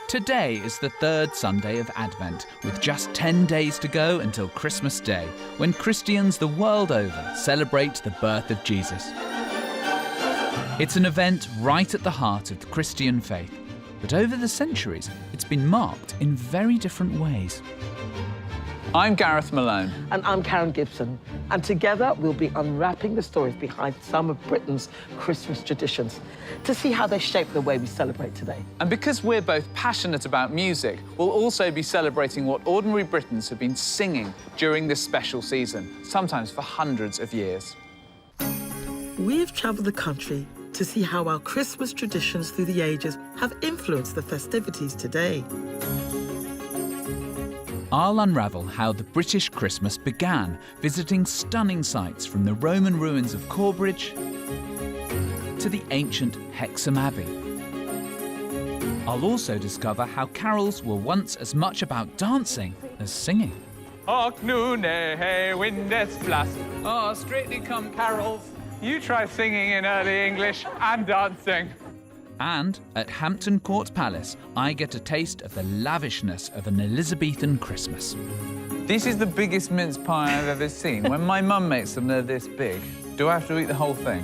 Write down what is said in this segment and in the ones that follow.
Today is the third Sunday of Advent, with just 10 days to go until Christmas Day, when Christians the world over celebrate the birth of Jesus. It's an event right at the heart of the Christian faith, but over the centuries, it's been marked in very different ways. I'm Gareth Malone. And I'm Gibson. And together we'll be unwrapping the stories behind some of Britain's Christmas traditions to see how they shape the way we celebrate today. And because we're both passionate about music, we'll also be celebrating what ordinary Britons have been singing during this special season, sometimes for hundreds of years. We've travelled the country to see how our Christmas traditions through the ages have influenced the festivities today. I'll unravel how the British Christmas began, visiting stunning sights from the Roman ruins of Corbridge to the ancient Hexham Abbey. I'll also discover how carols were once as much about dancing as singing. Hark noon, hey, wind is blast. Oh, straightly come carols. You try singing in early English and dancing. And at Hampton Court Palace, I get a taste of the lavishness of an Elizabethan Christmas. This is the biggest mince pie I've ever seen. When my mum makes them, they're this big. Do I have to eat the whole thing?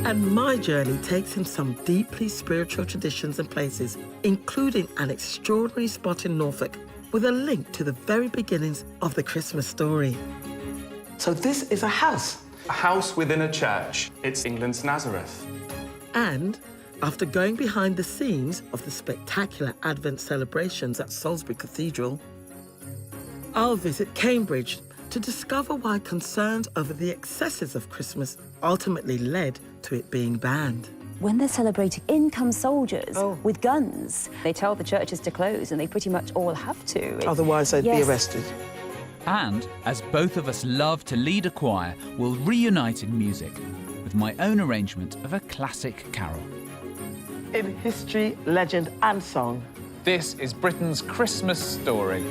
And my journey takes him some deeply spiritual traditions and places, including an extraordinary spot in Norfolk with a link to the very beginnings of the Christmas story. So this is a house. A house within a church. It's England's Nazareth. And after going behind the scenes of the spectacular Advent celebrations at Salisbury Cathedral, I'll visit Cambridge to discover why concerns over the excesses of Christmas ultimately led to it being banned. When they're celebrating, in come soldiers with guns. They tell the churches to close, and they pretty much all have to. Otherwise, they'd be arrested. And, as both of us love to lead a choir, we'll reunite in music with my own arrangement of a classic carol. In history, legend and song, This is Britain's Christmas story.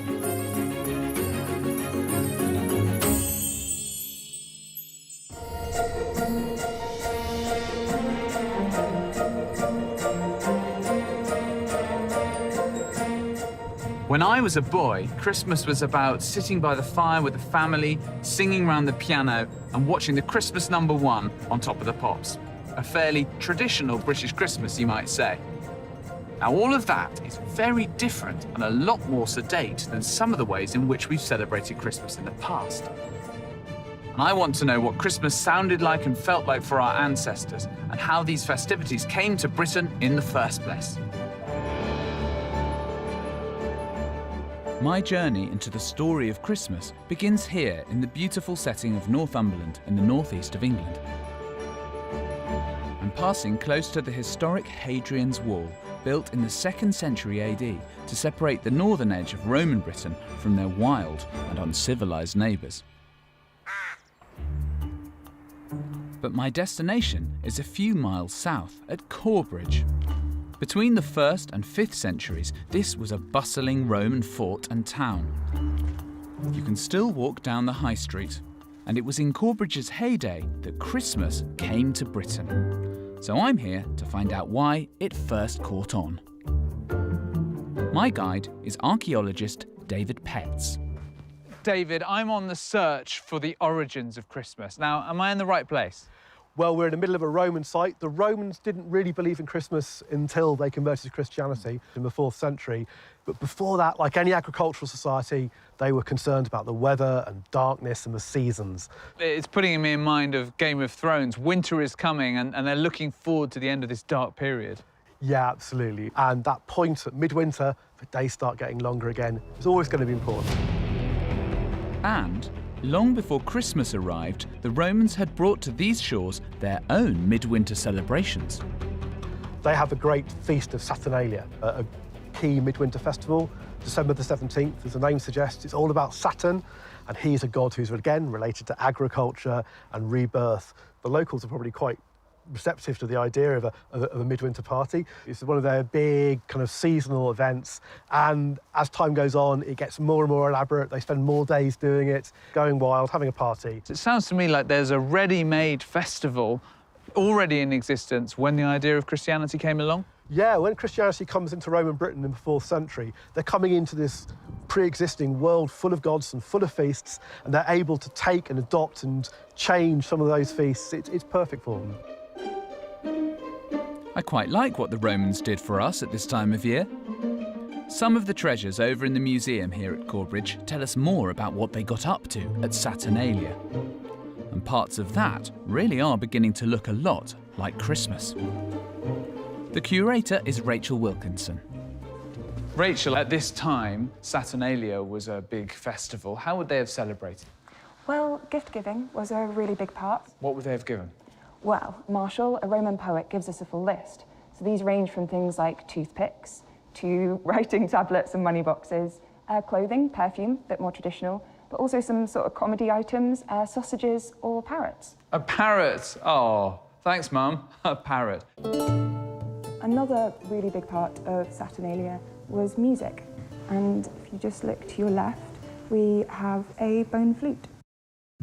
When I was a boy, Christmas was about sitting by the fire with the family, singing round the piano and watching the Christmas #1 on Top of the Pops. A fairly traditional British Christmas, you might say. Now, all of that is very different and a lot more sedate than some of the ways in which we've celebrated Christmas in the past. And I want to know what Christmas sounded like and felt like for our ancestors, and how these festivities came to Britain in the first place. My journey into the story of Christmas begins here in the beautiful setting of Northumberland in the northeast of England. I'm passing close to the historic Hadrian's Wall, built in the 2nd century AD to separate the northern edge of Roman Britain from their wild and uncivilized neighbours. But my destination is a few miles south at Corbridge. Between the 1st and 5th centuries, this was a bustling Roman fort and town. You can still walk down the high street, and it was in Corbridge's heyday that Christmas came to Britain. So I'm here to find out why it first caught on. My guide is archaeologist David Petts. David, I'm on the search for the origins of Christmas. Now, am I in the right place? Well, we're in the middle of a Roman site. The Romans didn't really believe in Christmas until they converted to Christianity in the 4th century. But before that, like any agricultural society, they were concerned about the weather and darkness and the seasons. It's putting me in mind of Game of Thrones. Winter is coming, and they're looking forward to the end of this dark period. Yeah, absolutely. And that point at midwinter, the days start getting longer again, is always going to be important. And long before Christmas arrived, the Romans had brought to these shores their own midwinter celebrations. They have a great feast of Saturnalia, a key midwinter festival, December the 17th. As the name suggests, it's all about Saturn, and he's a god who's, again, related to agriculture and rebirth. The locals are probably quite receptive to the idea of a midwinter party. It's one of their big kind of seasonal events, and as time goes on, it gets more and more elaborate. They spend more days doing it, going wild, having a party. It sounds to me like there's a ready-made festival already in existence when the idea of Christianity came along. Yeah, when Christianity comes into Roman Britain in the 4th century, they're coming into this pre-existing world full of gods and full of feasts, and they're able to take and adopt and change some of those feasts. It's perfect for them. I quite like what the Romans did for us at this time of year. Some of the treasures over in the museum here at Corbridge tell us more about what they got up to at Saturnalia. And parts of that really are beginning to look a lot like Christmas. The curator is Rachel Wilkinson. Rachel, at this time, Saturnalia was a big festival. How would they have celebrated? Well, gift-giving was a really big part. What would they have given? Well, Martial, a Roman poet, gives us a full list. So these range from things like toothpicks to writing tablets and money boxes, clothing, perfume, a bit more traditional, but also some sort of comedy items, sausages or parrots. A parrot! Oh, thanks, Mum. A parrot. Another really big part of Saturnalia was music. And if you just look to your left, we have a bone flute.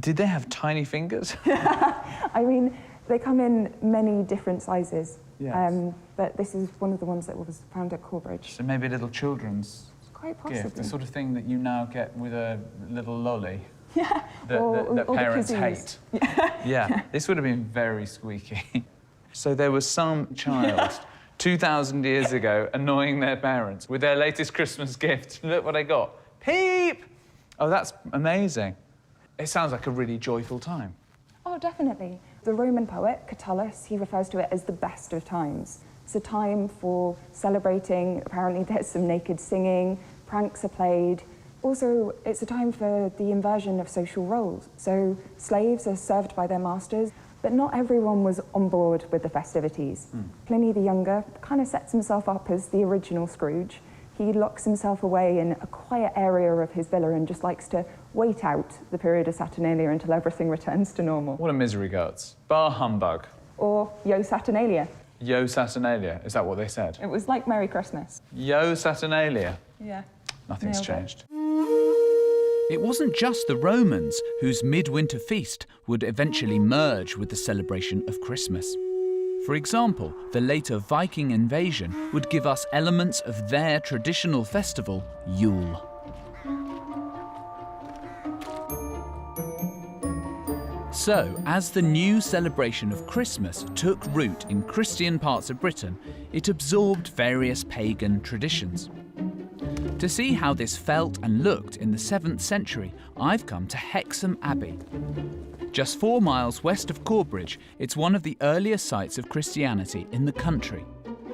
Did they have tiny fingers? I mean, they come in many different sizes. Yes. But this is one of the ones that was found at Corbridge. So maybe a little children's Quite possibly. gift, the sort of thing that you now get with a little lolly. Yeah. That or parents the hate. kazoos. Yeah, this would have been very squeaky. So there was some child 2,000 years ago annoying their parents with their latest Christmas gift. Look what I got. Peep! Oh, that's amazing. It sounds like a really joyful time. Oh, definitely. The Roman poet, Catullus, he refers to it as the best of times. It's a time for celebrating. Apparently there's some naked singing, pranks are played. Also, it's a time for the inversion of social roles. So slaves are served by their masters, but not everyone was on board with the festivities. Pliny the Younger kind of sets himself up as the original Scrooge. He locks himself away in a quiet area of his villa and just likes to wait out the period of Saturnalia until everything returns to normal. What a misery, goats. Bar humbug. Or Yo Saturnalia. Yo Saturnalia, is that what they said? It was like Merry Christmas. Yo Saturnalia. Yeah. Nothing's Nailed it. changed. It wasn't just the Romans whose midwinter feast would eventually merge with the celebration of Christmas. For example, the later Viking invasion would give us elements of their traditional festival, Yule. So, as the new celebration of Christmas took root in Christian parts of Britain, it absorbed various pagan traditions. To see how this felt and looked in the 7th century, I've come to Hexham Abbey. Just 4 miles west of Corbridge, it's one of the earliest sites of Christianity in the country.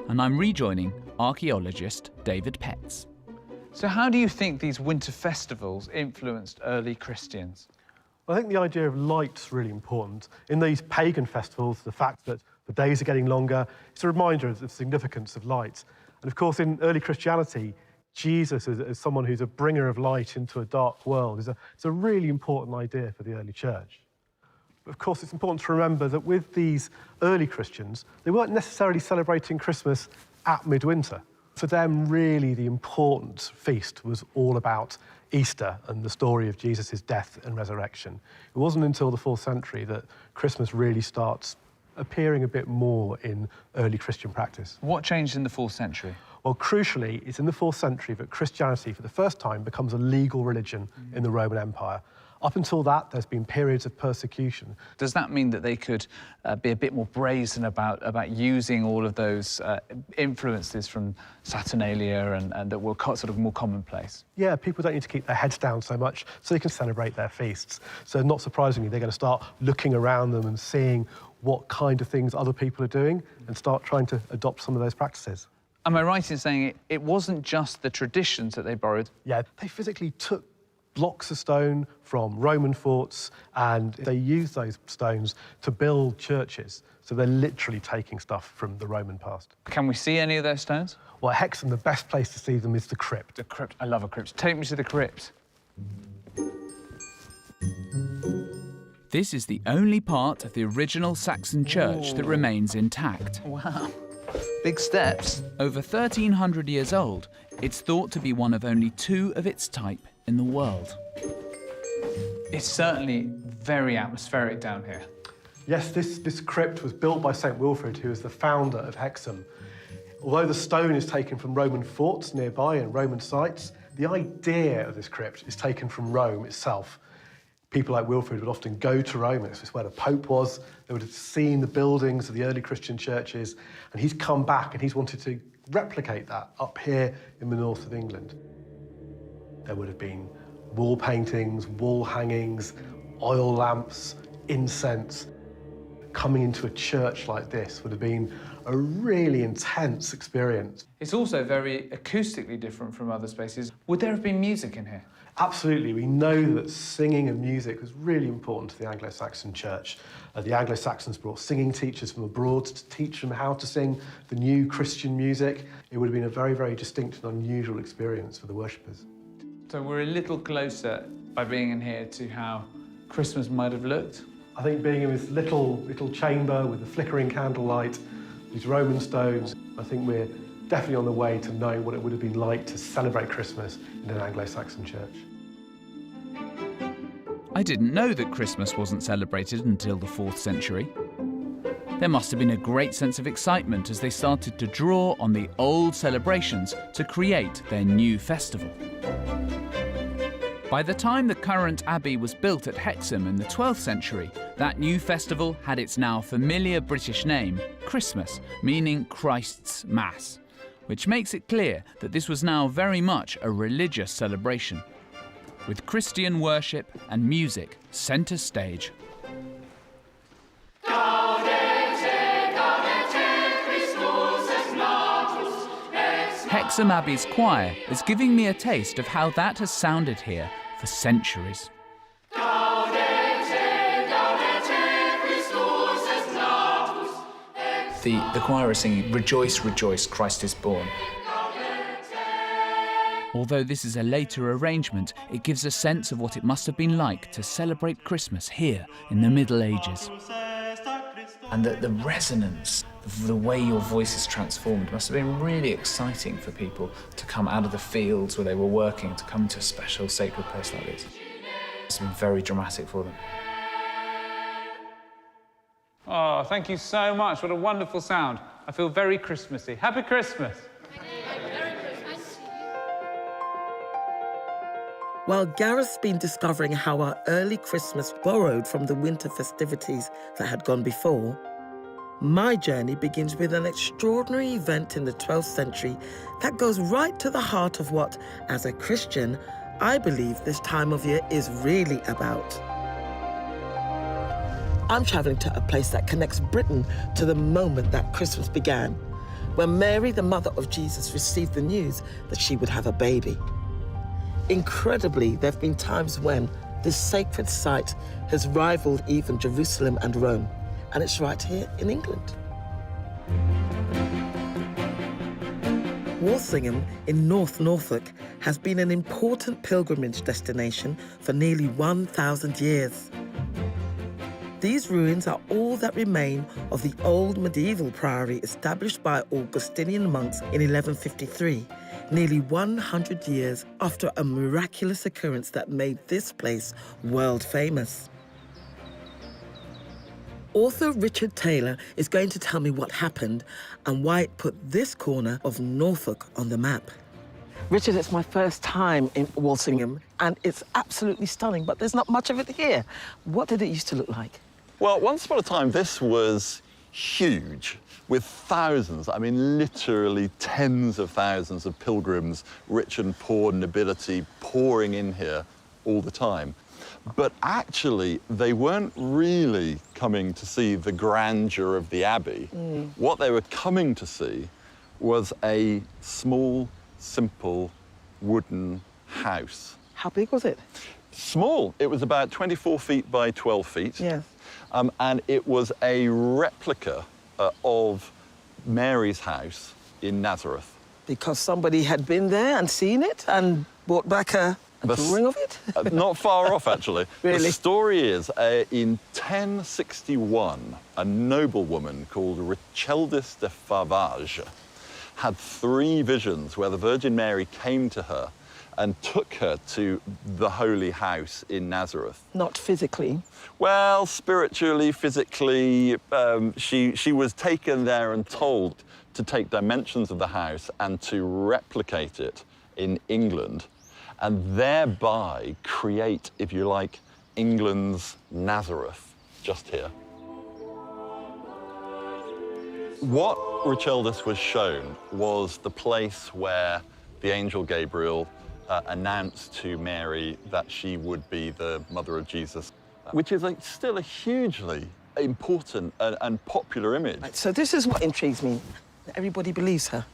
And I'm rejoining archaeologist David Petts. So how do you think these winter festivals influenced early Christians? I think the idea of light's really important. In these pagan festivals, the fact that the days are getting longer, it's a reminder of the significance of light. And of course, in early Christianity, Jesus as someone who's a bringer of light into a dark world is a really important idea for the early church. But of course, it's important to remember that with these early Christians, they weren't necessarily celebrating Christmas at midwinter. For them, really, the important feast was all about Easter and the story of Jesus' death and resurrection. It wasn't until the 4th century that Christmas really starts appearing a bit more in early Christian practice. What changed in the 4th century? Well, crucially, it's in the 4th century that Christianity, for the first time, becomes a legal religion in the Roman Empire. Up until that, there's been periods of persecution. Does that mean that they could be a bit more brazen about using all of those influences from Saturnalia and that were sort of more commonplace? Yeah, people don't need to keep their heads down so much, so they can celebrate their feasts. So not surprisingly, they're going to start looking around them and seeing what kind of things other people are doing and start trying to adopt some of those practices. Am I right in saying it wasn't just the traditions that they borrowed? Yeah, they physically took blocks of stone from Roman forts and they used those stones to build churches. So they're literally taking stuff from the Roman past. Can we see any of those stones? Well, at Hexham, the best place to see them is the crypt. The crypt. I love a crypt. Take me to the crypt. This is the only part of the original Saxon church that remains intact. Wow. Big steps. Over 1,300 years old, it's thought to be one of only 2 of its type in the world. It's certainly very atmospheric down here. Yes, this crypt was built by St. Wilfrid, who was the founder of Hexham. Although the stone is taken from Roman forts nearby and Roman sites, the idea of this crypt is taken from Rome itself. People like Wilfrid would often go to Rome, it's where the Pope was. They would have seen the buildings of the early Christian churches, and he's come back and he's wanted to replicate that up here in the north of England. There would have been wall paintings, wall hangings, oil lamps, incense. Coming into a church like this would have been a really intense experience. It's also very acoustically different from other spaces. Would there have been music in here? Absolutely. We know that singing and music was really important to the Anglo-Saxon church. The Anglo-Saxons brought singing teachers from abroad to teach them how to sing the new Christian music. It would have been a very, very distinct and unusual experience for the worshippers. So we're a little closer by being in here to how Christmas might have looked. I think being in this little chamber with the flickering candlelight, these Roman stones, I think we're definitely on the way to know what it would have been like to celebrate Christmas in an Anglo-Saxon church. I didn't know that Christmas wasn't celebrated until the 4th century. There must have been a great sense of excitement as they started to draw on the old celebrations to create their new festival. By the time the current abbey was built at Hexham in the 12th century, that new festival had its now familiar British name, Christmas, meaning Christ's Mass, which makes it clear that this was now very much a religious celebration, with Christian worship and music centre stage. Hexham Abbey's choir is giving me a taste of how that has sounded here for centuries. The choir is singing, "Rejoice, rejoice, Christ is born." Although this is a later arrangement, it gives a sense of what it must have been like to celebrate Christmas here in the Middle Ages. And the resonance, the way your voice is transformed, must have been really exciting for people to come out of the fields where they were working, to come to a special sacred place like this. It's been very dramatic for them. Oh, thank you so much. What a wonderful sound. I feel very Christmassy. Happy Christmas. While Gareth's been discovering how our early Christmas borrowed from the winter festivities that had gone before, my journey begins with an extraordinary event in the 12th century that goes right to the heart of what, as a Christian, I believe this time of year is really about. I'm travelling to a place that connects Britain to the moment that Christmas began, when Mary, the mother of Jesus, received the news that she would have a baby. Incredibly, there have been times when this sacred site has rivaled even Jerusalem and Rome, and it's right here in England. Walsingham in North Norfolk has been an important pilgrimage destination for nearly 1,000 years. These ruins are all that remain of the old medieval priory established by Augustinian monks in 1153, nearly 100 years after a miraculous occurrence that made this place world famous. Author Richard Taylor is going to tell me what happened and why it put this corner of Norfolk on the map. Richard, it's my first time in Walsingham, and it's absolutely stunning, but there's not much of it here. What did it used to look like? Well, once upon a time, this was huge, with thousands, I mean, literally tens of thousands of pilgrims, rich and poor, nobility, pouring in here all the time. But actually, they weren't really coming to see the grandeur of the Abbey. What they were coming to see was a small, simple, wooden house. How big was it? Small. It was about 24 feet by 12 feet. Yes. And it was a replica of Mary's house in Nazareth. Because somebody had been there and seen it and brought back a drawing of it? Not far off, actually. Really? The story is, in 1061, a noblewoman called Richildis de Favage had 3 visions where the Virgin Mary came to her and took her to the holy house in Nazareth. Not physically. Well, spiritually, physically, she was taken there and told to take dimensions of the house and to replicate it in England, and thereby create, if you like, England's Nazareth, just here. What Richildis was shown was the place where the angel Gabriel announced to Mary that she would be the mother of Jesus, which is still a hugely important and popular image. Right, so this is what intrigues me. Everybody believes her,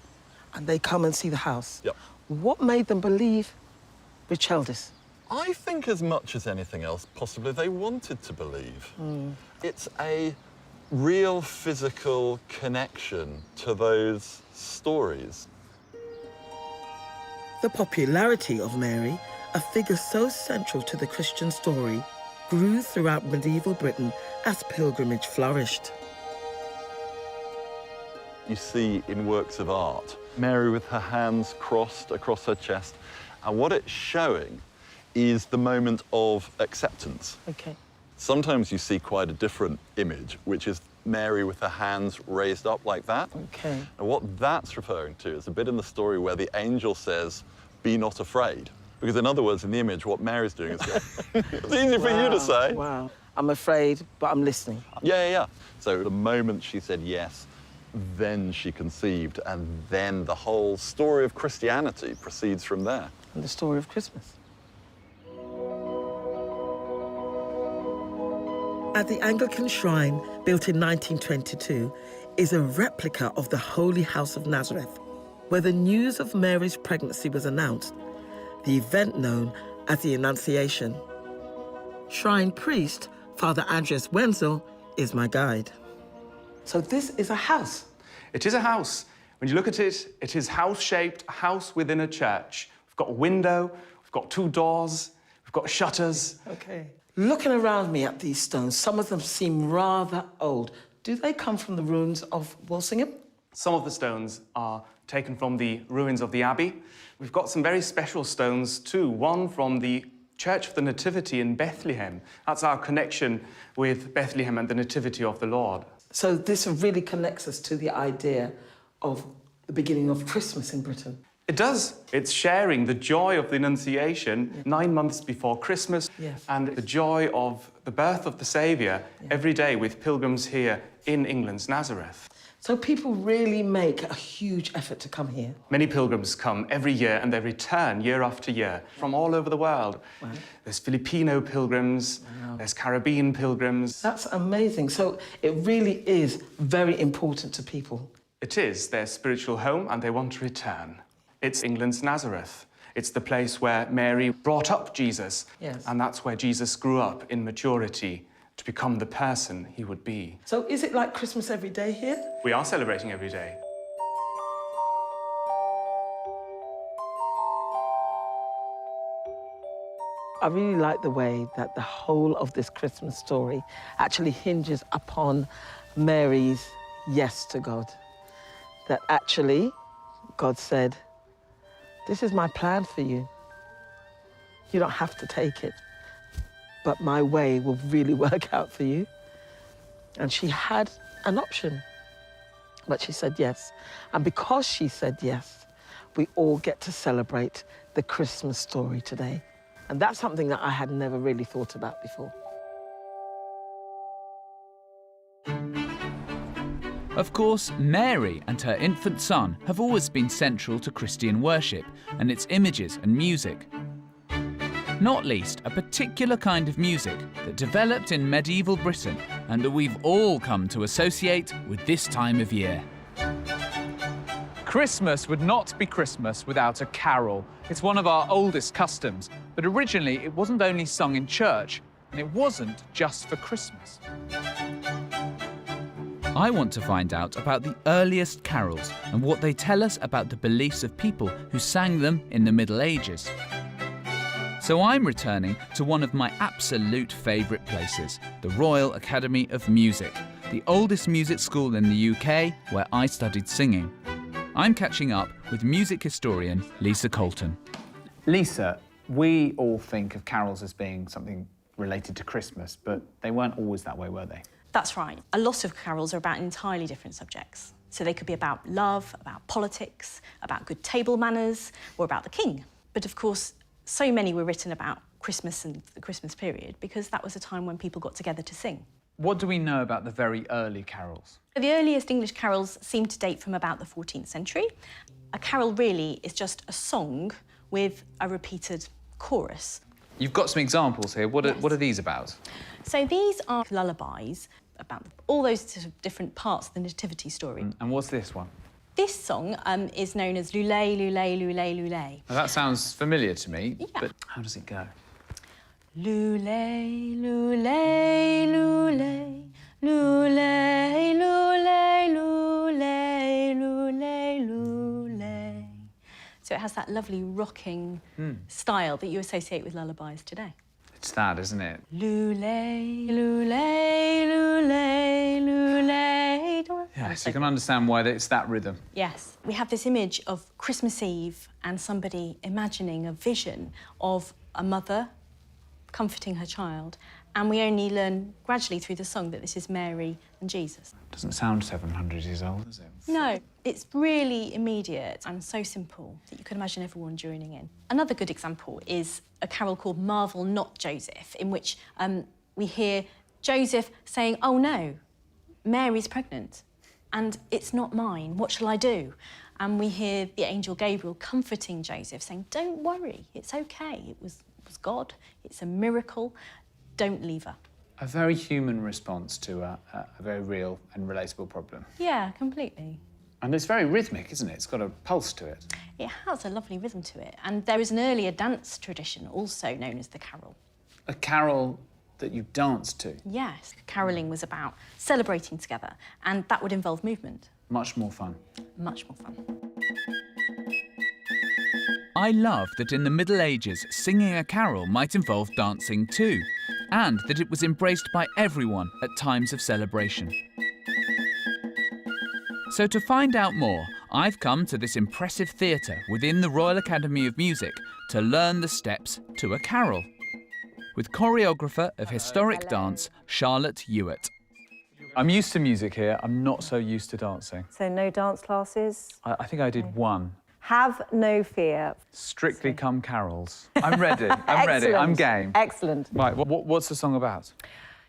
and they come and see the house. Yep. What made them believe Richildis? I think as much as anything else, possibly they wanted to believe. It's a real physical connection to those stories. The popularity of Mary, a figure so central to the Christian story, grew throughout medieval Britain as pilgrimage flourished. You see in works of art, Mary with her hands crossed across her chest, and what it's showing is the moment of acceptance. Okay. Sometimes you see quite a different image, which is Mary with her hands raised up like that. Okay. And what that's referring to is a bit in the story where the angel says, "Be not afraid." Because in other words, in the image, what Mary's doing is it's easy for you to say. Wow. I'm afraid, but I'm listening. Yeah. So the moment she said yes, then she conceived, and then the whole story of Christianity proceeds from there. And the story of Christmas. At the Anglican shrine, built in 1922, is a replica of the Holy House of Nazareth, where the news of Mary's pregnancy was announced, the event known as the Annunciation. Shrine priest, Father Andreas Wenzel, is my guide. So this is a house? It is a house. When you look at it, it is house-shaped, a house within a church. We've got a window, we've got 2 doors, we've got shutters. Okay. Looking around me at these stones, some of them seem rather old. Do they come from the ruins of Walsingham? Some of the stones are taken from the ruins of the Abbey. We've got some very special stones too. One from the Church of the Nativity in Bethlehem. That's our connection with Bethlehem and the Nativity of the Lord. So this really connects us to the idea of the beginning of Christmas in Britain. It does. It's sharing the joy of the Annunciation 9 months before Christmas, Yes. and the joy of the birth of the Saviour every day with pilgrims here in England's Nazareth. So people really make a huge effort to come here. Many pilgrims come every year and they return year after year from all over the world. Wow. There's Filipino pilgrims, there's Caribbean pilgrims. That's amazing. So it really is very important to people. It is their spiritual home and they want to return. It's England's Nazareth. It's the place where Mary brought up Jesus. Yes. And that's where Jesus grew up in maturity to become the person he would be. So is it like Christmas every day here? We are celebrating every day. I really like the way that the whole of this Christmas story actually hinges upon Mary's yes to God. That actually, God said, "This is my plan for you. You don't have to take it, but my way will really work out for you." And she had an option, but she said yes. And because she said yes, we all get to celebrate the Christmas story today. And that's something that I had never really thought about before. Of course, Mary and her infant son have always been central to Christian worship and its images and music. Not least a particular kind of music that developed in medieval Britain and that we've all come to associate with this time of year. Christmas would not be Christmas without a carol. It's one of our oldest customs, but originally it wasn't only sung in church, and it wasn't just for Christmas. I want to find out about the earliest carols and what they tell us about the beliefs of people who sang them in the Middle Ages. So I'm returning to one of my absolute favourite places, the Royal Academy of Music, the oldest music school in the UK where I studied singing. I'm catching up with music historian Lisa Colton. Lisa, we all think of carols as being something related to Christmas, but they weren't always that way, were they? That's right. A lot of carols are about entirely different subjects. So they could be about love, about politics, about good table manners, or about the king. But of course, so many were written about Christmas and the Christmas period because that was a time when people got together to sing. What do we know about the very early carols? The earliest English carols seem to date from about the 14th century. A carol really is just a song with a repeated chorus. You've got some examples here. What are these about? So these are lullabies about all those sort of different parts of the nativity story. And what's this one? This song is known as Lulay, Lulay, Lulay, Lulay. Now, that sounds familiar to me, Yeah. but how does it go? Lulay, Lulay, Lulay, Lulay, Lulay, Lulay, Lulay, Lulay. So it has that lovely rocking style that you associate with lullabies today. It's that, isn't it? Lulay, Lulay, Lulay, Lulay. Yes, you can understand why it's that rhythm. Yes. We have this image of Christmas Eve and somebody imagining a vision of a mother comforting her child, and we only learn gradually through the song that this is Mary and Jesus. Doesn't sound 700 years old, does it? No, it's really immediate and so simple that you can imagine everyone joining in. Another good example is a carol called Marvel Not Joseph, in which we hear Joseph saying, "Oh no, Mary's pregnant and it's not mine, what shall I do?" And we hear the angel Gabriel comforting Joseph, saying, "Don't worry, it's okay, it was God, it's a miracle, don't leave her." A very human response to a very real and relatable problem. Yeah, completely. And it's very rhythmic, isn't it? It's got a pulse to it. It has a lovely rhythm to it. And there is an earlier dance tradition, also known as the carol. A carol that you dance to. Yes, carolling was about celebrating together, and that would involve movement. Much more fun. Much more fun. I love that in the Middle Ages, singing a carol might involve dancing too, and that it was embraced by everyone at times of celebration. So to find out more, I've come to this impressive theatre within the Royal Academy of Music to learn the steps to a carol, with choreographer of historic dance, Charlotte Hewitt. I'm used to music here, I'm not so used to dancing. So no dance classes? I think I did one. Have no fear. Strictly Come Carols. I'm ready, I'm ready, I'm game. Excellent. Right, what's the song about?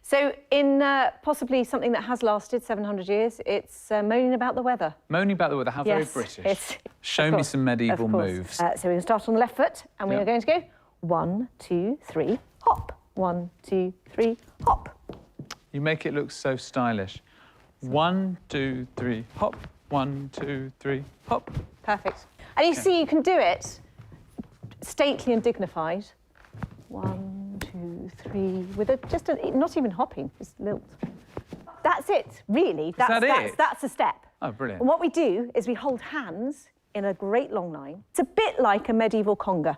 So in possibly something that has lasted 700 years, it's moaning about the weather. Moaning about the weather, how very Yes, British. Show me some medieval moves. So we're going to start on the left foot, and we are going to go 1, 2, 3, hop. 1, 2, 3, hop. You make it look so stylish. 1, 2, 3, hop. 1, 2, 3, hop. Perfect. And you see, you can do it stately and dignified. 1, 2, 3, with just not even hopping, just lilt. That's it, really. That's a step. Oh, brilliant. And what we do is we hold hands in a great long line. It's a bit like a medieval conga.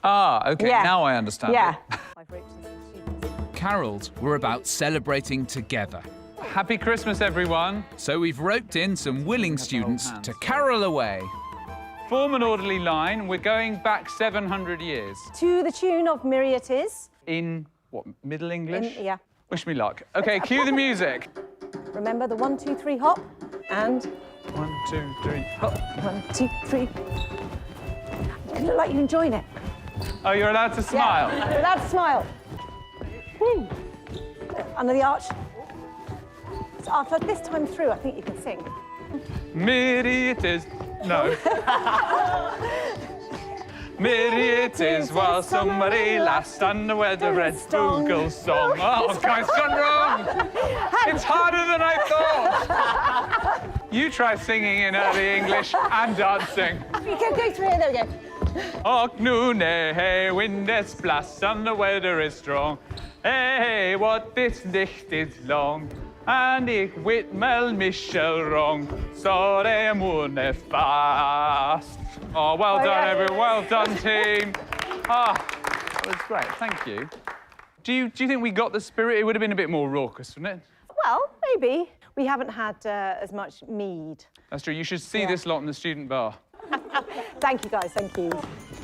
Ah, OK, now I understand it. Carols were about celebrating together. Happy Christmas, everyone. So we've roped in some willing students to carol away. Form an orderly line. We're going back 700 years. To the tune of Myriad It Is. In, what, Middle English? Yeah. Wish me luck. OK, cue the music. Remember the 1, 2, 3, hop, and... 1, 2, 3, hop. 1, 2, 3. You look like you're enjoying it. Oh, you're allowed to smile? Yeah, you're allowed to smile. Woo. Under the arch. So after this time through, I think you can sing. Miri it is. No. Miri it is while somebody laughs and the weather red Google song. Oh, guys, gone wrong. It's harder than I thought. You try singing in early English and dancing. You can go through here, there we go. Och nu, hey, wind is blast and the weather is strong. Hey, what this licht is long. And ik vet mel Michel wrong, så det munne fast. Oh, well done, everyone. Well done, team. Ah, that was great. Thank you. Do you think we got the spirit? It would have been a bit more raucous, wouldn't it? Well, maybe. We haven't had as much mead. That's true. You should see this lot in the student bar. Thank you, guys. Thank you.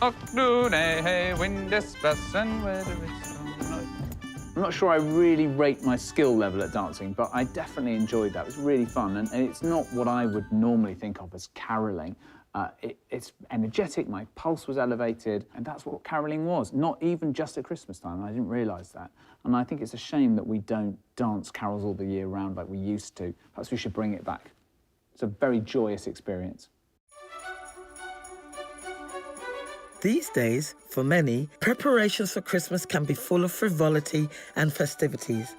Och nu, hey, wind is blast and weather is strong. I'm not sure I really rate my skill level at dancing, but I definitely enjoyed that. It was really fun, and it's not what I would normally think of as carolling. It's energetic, my pulse was elevated, and that's what carolling was, not even just at Christmas time. I didn't realise that. And I think it's a shame that we don't dance carols all the year round like we used to. Perhaps we should bring it back. It's a very joyous experience. These days, for many, preparations for Christmas can be full of frivolity and festivities.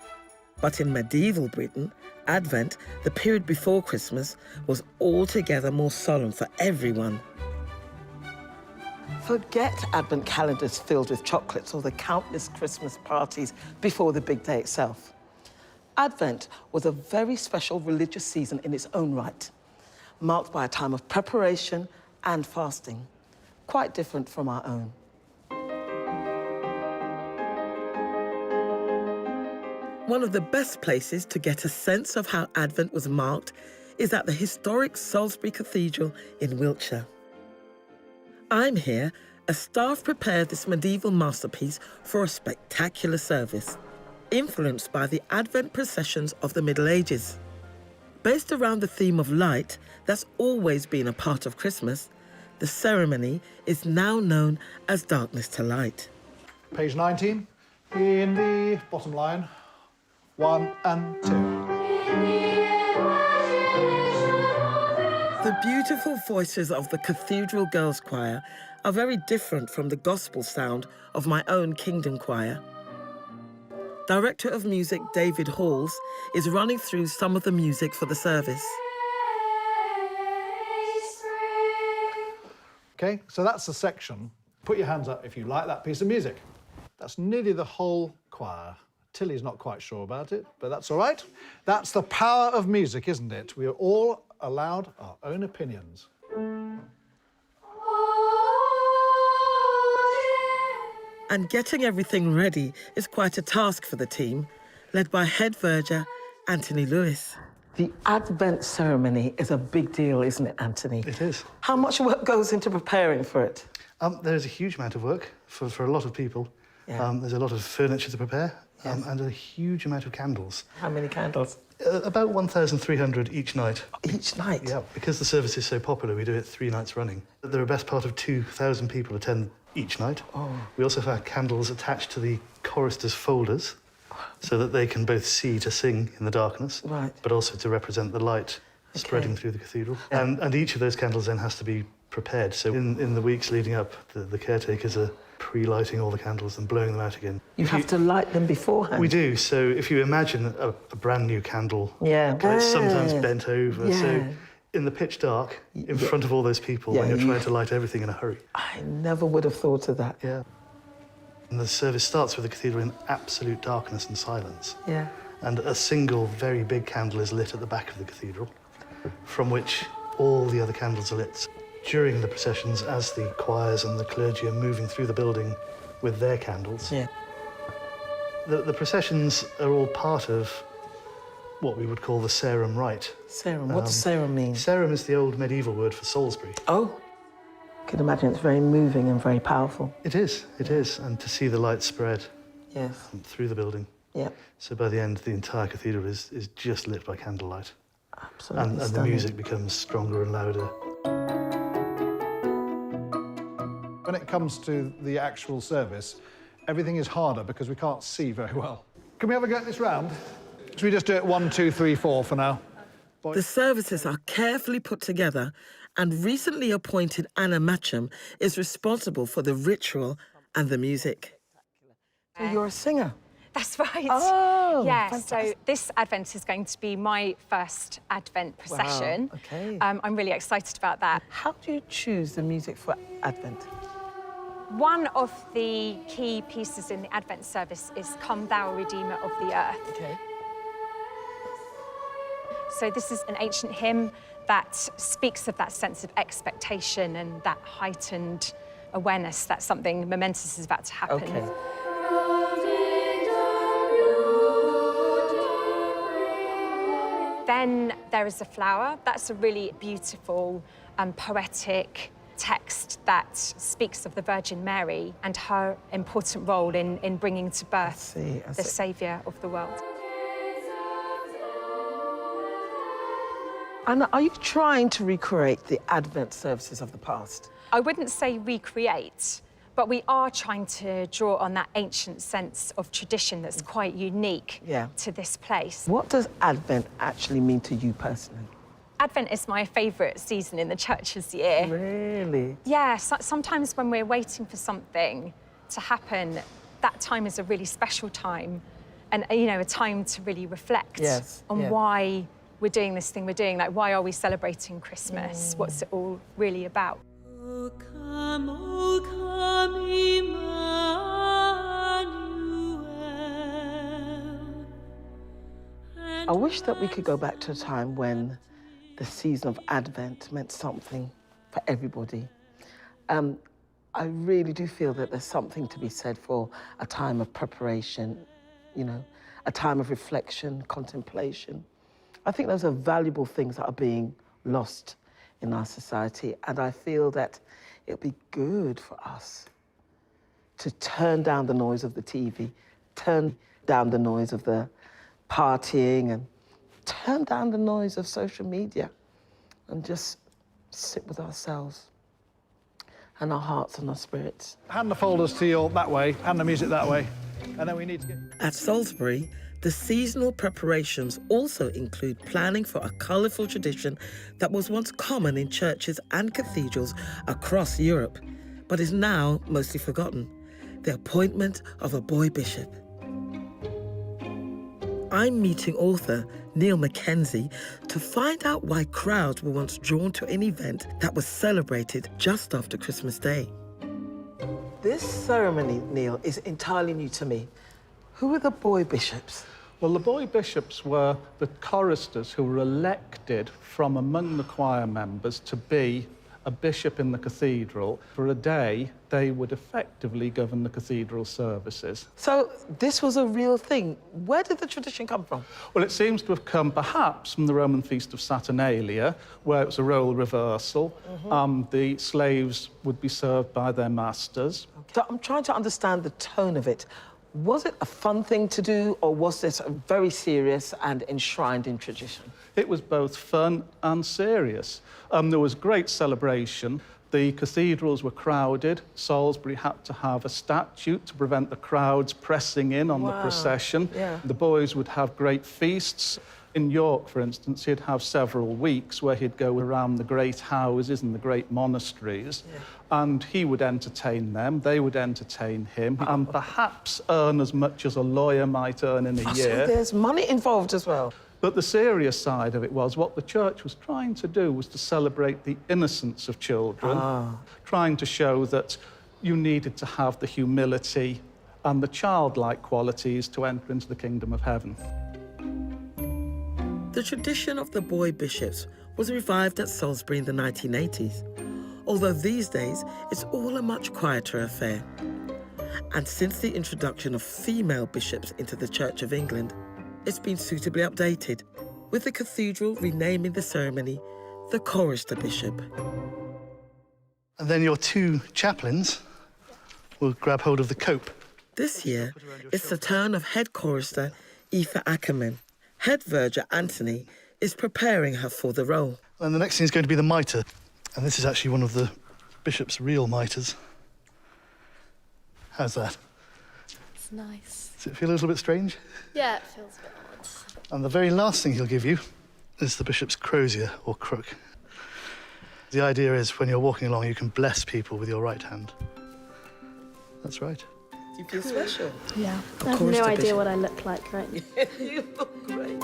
But in medieval Britain, Advent, the period before Christmas, was altogether more solemn for everyone. Forget Advent calendars filled with chocolates or the countless Christmas parties before the big day itself. Advent was a very special religious season in its own right, marked by a time of preparation and fasting, quite different from our own. One of the best places to get a sense of how Advent was marked is at the historic Salisbury Cathedral in Wiltshire. I'm here as staff prepared this medieval masterpiece for a spectacular service, influenced by the Advent processions of the Middle Ages. Based around the theme of light that's always been a part of Christmas, the ceremony is now known as Darkness to Light. Page 19, in the bottom line, 1 and 2. The beautiful voices of the Cathedral Girls' Choir are very different from the gospel sound of my own Kingdom Choir. Director of Music David Halls is running through some of the music for the service. Okay, so that's the section. Put your hands up if you like that piece of music. That's nearly the whole choir. Tilly's not quite sure about it, but that's all right. That's the power of music, isn't it? We are all allowed our own opinions. And getting everything ready is quite a task for the team, led by head verger Anthony Lewis. The Advent ceremony is a big deal, isn't it, Anthony? It is. How much work goes into preparing for it? There's a huge amount of work for a lot of people. Yeah. There's a lot of furniture to prepare, Yes. and a huge amount of candles. How many candles? About 1,300 each night. Each night? Yeah, because the service is so popular, we do it 3 nights running. There are best part of 2,000 people attend each night. Oh. We also have candles attached to the choristers' folders, so that they can both see to sing in the darkness, Right. but also to represent the light spreading through the cathedral. Yeah. And each of those candles then has to be prepared. So in the weeks leading up, the caretakers are pre-lighting all the candles and blowing them out again. You have to light them beforehand? We do. So if you imagine a brand new candle, Yeah. it's sometimes bent over. Yeah. So in the pitch dark, in front of all those people, when you're trying to light everything in a hurry. I never would have thought of that. Yeah. And the service starts with the cathedral in absolute darkness and silence. Yeah. And a single very big candle is lit at the back of the cathedral, from which all the other candles are lit. During the processions, as the choirs and the clergy are moving through the building with their candles, Yeah. the processions are all part of what we would call the Sarum Rite. Sarum, what does Sarum mean? Sarum is the old medieval word for Salisbury. Oh. I can imagine it's very moving and very powerful. It is, and to see the light spread Yes. through the building. Yeah. So by the end, the entire cathedral is just lit by candlelight. Absolutely And the stunning. music becomes stronger and louder. When it comes to the actual service, everything is harder because we can't see very well. Can we have a go at this round? Should we just do it 1, 2, 3, 4 for now? The services are carefully put together, and recently appointed Anna Matcham is responsible for the ritual and the music. So you're a singer? That's right. Oh, yeah, fantastic. so this Advent is going to be my first Advent procession. Wow, okay. I'm really excited about that. How do you choose the music for Advent? One of the key pieces in the Advent service is Come Thou Redeemer of the Earth. Okay. So this is an ancient hymn that speaks of that sense of expectation and that heightened awareness that something momentous is about to happen. Okay. Then there is a flower. That's a really beautiful and poetic text that speaks of the Virgin Mary and her important role in bringing to birth the Saviour of the world. And are you trying to recreate the Advent services of the past? I wouldn't say recreate, but we are trying to draw on that ancient sense of tradition that's quite unique to this place. What does Advent actually mean to you personally? Advent is my favourite season in the church's year. Really? Yeah, sometimes when we're waiting for something to happen, that time is a really special time and, you know, a time to really reflect on why we're doing this thing we're doing. Like, why are we celebrating Christmas? What's it all really about? O come, Emmanuel. I wish that we could go back to a time when the season of Advent meant something for everybody. I really do feel that there's something to be said for a time of preparation, you know, a time of reflection, contemplation. I think those are valuable things that are being lost in our society, and I feel that it'll be good for us to turn down the noise of the TV, turn down the noise of the partying, and turn down the noise of social media and just sit with ourselves and our hearts and our spirits. Hand the folders to you that way, hand the music that way, and then we need to get... At Salisbury, the seasonal preparations also include planning for a colourful tradition that was once common in churches and cathedrals across Europe, but is now mostly forgotten: the appointment of a boy bishop. I'm meeting author Neil Mackenzie to find out why crowds were once drawn to an event that was celebrated just after Christmas Day. This ceremony, Neil, is entirely new to me. Who are the boy bishops? Well, the boy bishops were the choristers who were elected from among the choir members to be a bishop in the cathedral. For a day, they would effectively govern the cathedral services. So this was a real thing. Where did the tradition come from? Well, it seems to have come perhaps from the Roman feast of Saturnalia, where it was a role reversal. The slaves would be served by their masters. So I'm trying to understand the tone of it. Was it a fun thing to do, or was this very serious and enshrined in tradition? It was both fun and serious. There was great celebration. The cathedrals were crowded. Salisbury had to have a statute to prevent the crowds pressing in on the procession. The boys would have great feasts. In York, for instance, he'd have several weeks where he'd go around the great houses and the great monasteries, and he would entertain them, they would entertain him, and perhaps earn as much as a lawyer might earn in a year. So there's money involved as well. But the serious side of it was what the church was trying to do was to celebrate the innocence of children, trying to show that you needed to have the humility and the childlike qualities to enter into the kingdom of heaven. The tradition of the boy bishops was revived at Salisbury in the 1980s, although these days it's all a much quieter affair. And since the introduction of female bishops into the Church of England, it's been suitably updated, with the cathedral renaming the ceremony the chorister bishop. And then your two chaplains will grab hold of the cope. This year, it's the turn of head chorister Aoife Ackerman. Head verger Anthony is preparing her for the role. And the next thing is going to be the mitre. And this is actually one of the bishop's real mitres. How's that? It's nice. Does it feel a little bit strange? Yeah, it feels a bit odd. And the very last thing he'll give you is the bishop's crozier, or crook. The idea is when you're walking along, you can bless people with your right hand. That's right. Do you feel special? Yeah. I have no idea what I look like right now. You look great.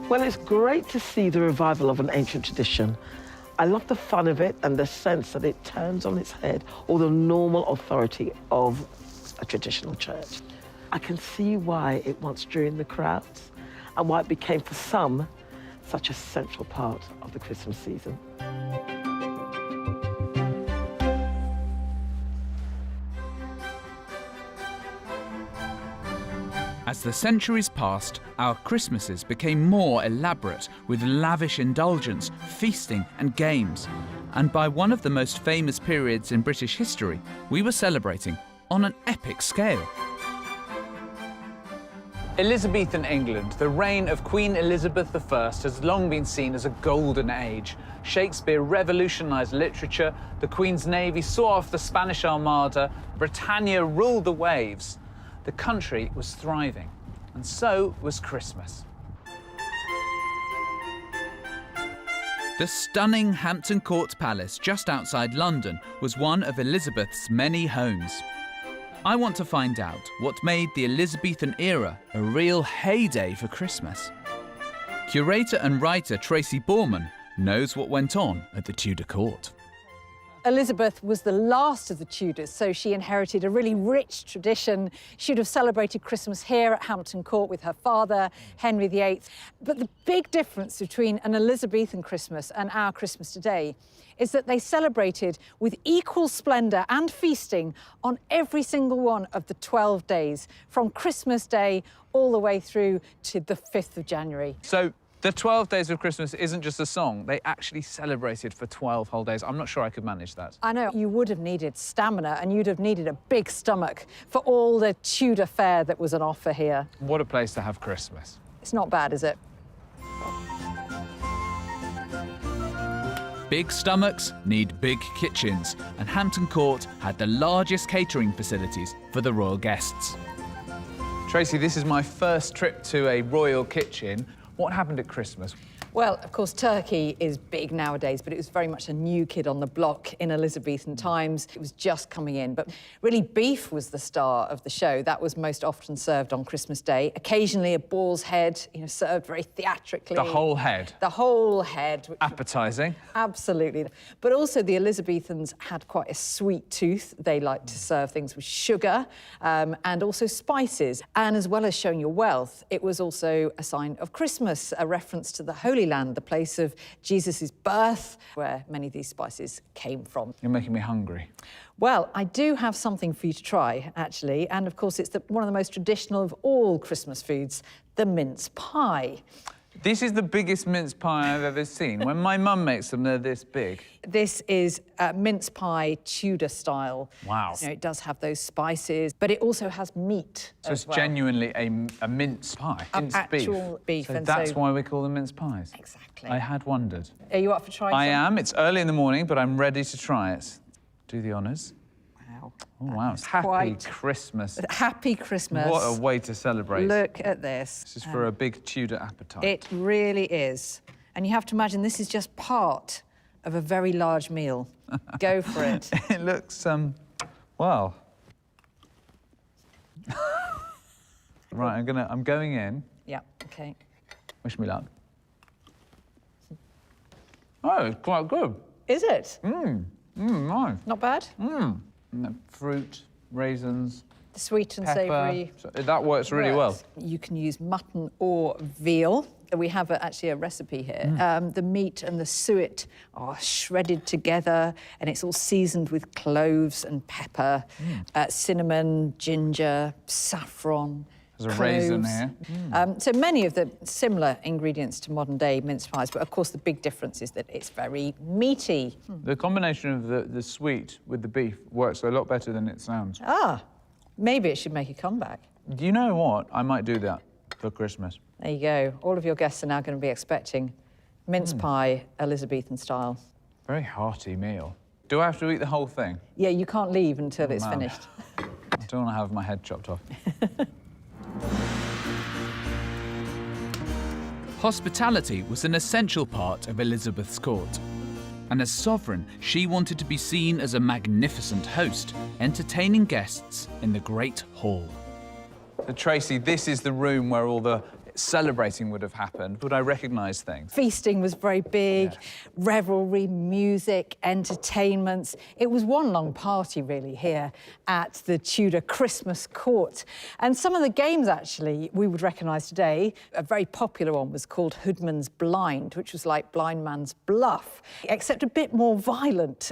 Well, it's great to see the revival of an ancient tradition. I love the fun of it and the sense that it turns on its head all the normal authority of a traditional church. I can see why it once drew in the crowds and why it became, for some, such a central part of the Christmas season. As the centuries passed, our Christmases became more elaborate, with lavish indulgence, feasting and games. And by one of the most famous periods in British history, we were celebrating on an epic scale. Elizabethan England, the reign of Queen Elizabeth I, has long been seen as a golden age. Shakespeare revolutionised literature, the Queen's navy saw off the Spanish Armada, Britannia ruled the waves. The country was thriving, and so was Christmas. The stunning Hampton Court Palace just outside London was one of Elizabeth's many homes. I want to find out what made the Elizabethan era a real heyday for Christmas. Curator and writer Tracy Borman knows what went on at the Tudor court. Elizabeth was the last of the Tudors, so she inherited a really rich tradition. She'd have celebrated Christmas here at Hampton Court with her father, Henry VIII. But the big difference between an Elizabethan Christmas and our Christmas today is that they celebrated with equal splendour and feasting on every single one of the 12 days, from Christmas Day all the way through to the 5th of January. So the 12 days of Christmas isn't just a song, they actually celebrated for 12 whole days. I'm not sure I could manage that. I know, you would have needed stamina and you'd have needed a big stomach for all the Tudor fare that was on offer here. What a place to have Christmas. It's not bad, is it? Big stomachs need big kitchens, and Hampton Court had the largest catering facilities for the royal guests. Tracy, this is my first trip to a royal kitchen. What happened at Christmas? Well, of course, turkey is big nowadays, but it was very much a new kid on the block in Elizabethan times. It was just coming in. But really, beef was the star of the show. That was most often served on Christmas Day. Occasionally, a boar's head, served very theatrically. The whole head? The whole head. Appetising. Absolutely. But also, the Elizabethans had quite a sweet tooth. They liked to serve things with sugar and also spices. And as well as showing your wealth, it was also a sign of Christmas, a reference to the Holy Land, the place of Jesus' birth, where many of these spices came from. You're making me hungry. Well, I do have something for you to try, actually, and of course it's one of the most traditional of all Christmas foods, the mince pie. This is the biggest mince pie I've ever seen. When my mum makes them, they're this big. This is mince pie Tudor style. Wow. It does have those spices, but it also has meat. So it's genuinely a mince pie. Actual beef. So and that's why we call them mince pies. Exactly. I had wondered. Are you up for trying I some? am. It's early in the morning, but I'm ready to try it. Do the honours. Wow. Oh, wow. Happy Christmas. Happy Christmas. What a way to celebrate. Look at this. This is for a big Tudor appetite. It really is. And you have to imagine this is just part of a very large meal. Go for it. It looks, well. Right, I'm going in. Yeah, OK. Wish me luck. Oh, it's quite good. Is it? Nice. Not bad? Fruit, raisins. The sweet and pepper. savoury. So that works really well. You can use mutton or veal. We have actually a recipe here. The meat and the suet are shredded together, and it's all seasoned with cloves and pepper, cinnamon, ginger, saffron. There's a raisin here. So many of the similar ingredients to modern-day mince pies, but of course the big difference is that it's very meaty. The combination of the sweet with the beef works a lot better than it sounds. Ah, maybe it should make a comeback. Do you know what? I might do that for Christmas. There you go. All of your guests are now going to be expecting mince pie, Elizabethan style. Very hearty meal. Do I have to eat the whole thing? Yeah, you can't leave until it's man. finished. I don't want to have my head chopped off. Hospitality was an essential part of Elizabeth's court. And as sovereign, she wanted to be seen as a magnificent host, entertaining guests in the Great Hall. So, Tracy, this is the room where all the celebrating would have happened? Would I recognise things? Feasting was very big, revelry, music, entertainments. It was one long party, really, here at the Tudor Christmas court. And some of the games, actually, we would recognise today. A very popular one was called Hoodman's Blind, which was like blind man's bluff, except a bit more violent.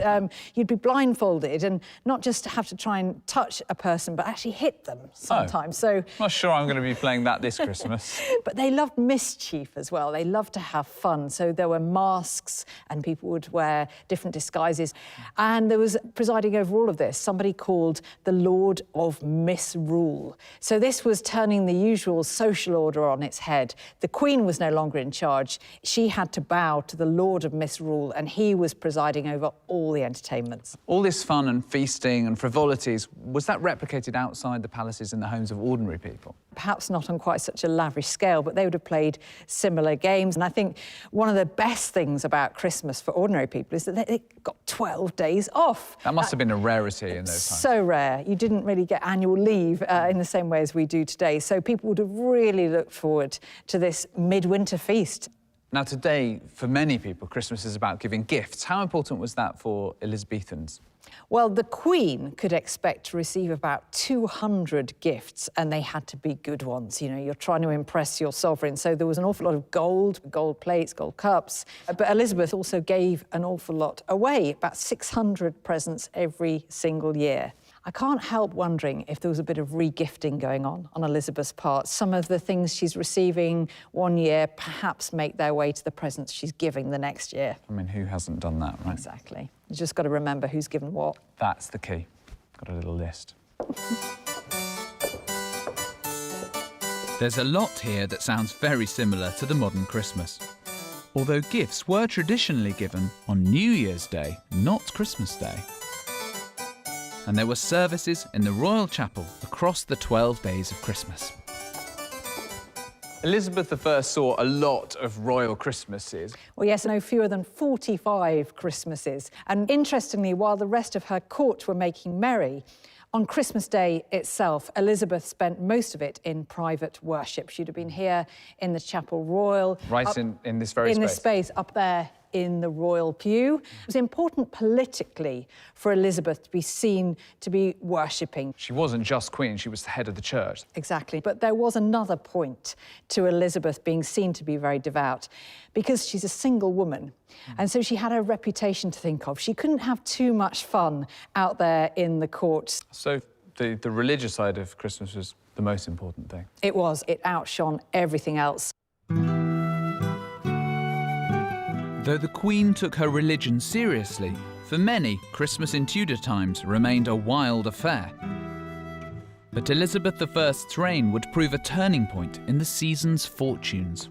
You'd be blindfolded and not just have to try and touch a person, but actually hit them sometimes. So, not sure I'm going to be playing that this Christmas. But they loved mischief as well. They loved to have fun. So there were masks and people would wear different disguises. And there was, presiding over all of this, somebody called the Lord of Misrule. So this was turning the usual social order on its head. The Queen was no longer in charge. She had to bow to the Lord of Misrule, and he was presiding over all the entertainments. All this fun and feasting and frivolities, was that replicated outside the palaces in the homes of ordinary people? Perhaps not on quite such a lavish scale, but they would have played similar games. And I think one of the best things about Christmas for ordinary people is that they got 12 days off. That must have been a rarity in those times. So rare. You didn't really get annual leave in the same way as we do today. So people would have really looked forward to this midwinter feast. Now, today, for many people, Christmas is about giving gifts. How important was that for Elizabethans? Well, the Queen could expect to receive about 200 gifts, and they had to be good ones. You know, you're trying to impress your sovereign. So there was an awful lot of gold plates, gold cups. But Elizabeth also gave an awful lot away, about 600 presents every single year. I can't help wondering if there was a bit of re-gifting going on Elizabeth's part. Some of the things she's receiving one year perhaps make their way to the presents she's giving the next year. I mean, who hasn't done that, right? Exactly. You just got to remember who's given what. That's the key. Got a little list. There's a lot here that sounds very similar to the modern Christmas. Although gifts were traditionally given on New Year's Day, not Christmas Day. And there were services in the royal chapel across the 12 days of Christmas. Elizabeth I saw a lot of royal Christmases. Well, yes, no fewer than 45 Christmases. And interestingly, while the rest of her court were making merry, on Christmas Day itself, Elizabeth spent most of it in private worship. She'd have been here in the Chapel Royal. Right in this very space. In this space up there in the royal pew. It was important politically for Elizabeth to be seen to be worshipping. She wasn't just queen, she was the head of the church. Exactly, but there was another point to Elizabeth being seen to be very devout, because she's a single woman, and so she had a reputation to think of. She couldn't have too much fun out there in the court. So the religious side of Christmas was the most important thing. It was. It outshone everything else. Though the Queen took her religion seriously, for many, Christmas in Tudor times remained a wild affair. But Elizabeth I's reign would prove a turning point in the season's fortunes.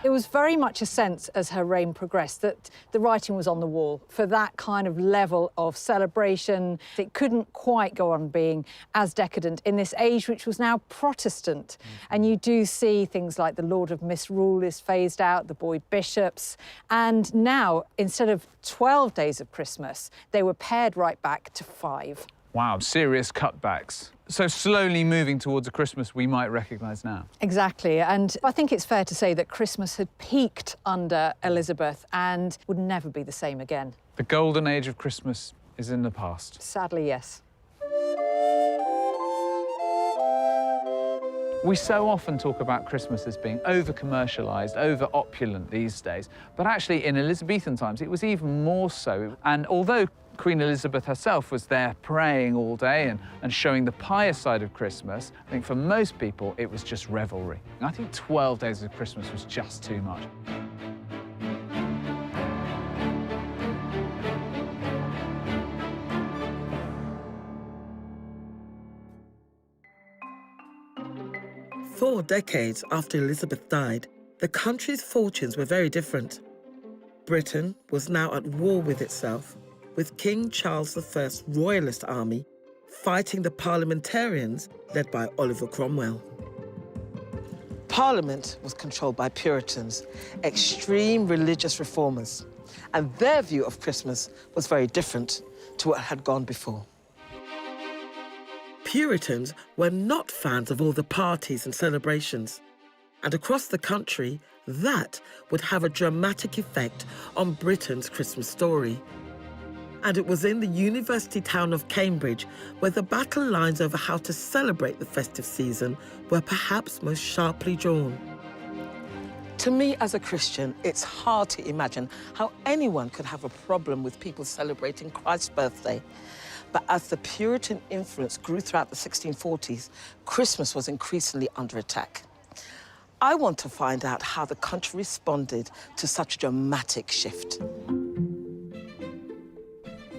It was very much a sense as her reign progressed that the writing was on the wall for that kind of level of celebration. It couldn't quite go on being as decadent in this age which was now Protestant. And you do see things like the Lord of Misrule is phased out, the boy bishops. And now, instead of 12 days of Christmas, they were pared right back to 5. Wow, serious cutbacks. So slowly moving towards a Christmas we might recognise now. Exactly, and I think it's fair to say that Christmas had peaked under Elizabeth and would never be the same again. The golden age of Christmas is in the past. Sadly, yes. We so often talk about Christmas as being over-commercialised, over-opulent these days, but actually in Elizabethan times it was even more so. And although Queen Elizabeth herself was there praying all day and showing the pious side of Christmas, I think for most people it was just revelry. And I think 12 days of Christmas was just too much. Four decades after Elizabeth died, the country's fortunes were very different. Britain was now at war with itself, with King Charles I's royalist army fighting the parliamentarians led by Oliver Cromwell. Parliament was controlled by Puritans, extreme religious reformers, and their view of Christmas was very different to what had gone before. Puritans were not fans of all the parties and celebrations. And across the country, that would have a dramatic effect on Britain's Christmas story. And it was in the university town of Cambridge where the battle lines over how to celebrate the festive season were perhaps most sharply drawn. To me, as a Christian, it's hard to imagine how anyone could have a problem with people celebrating Christ's birthday. But as the Puritan influence grew throughout the 1640s, Christmas was increasingly under attack. I want to find out how the country responded to such a dramatic shift.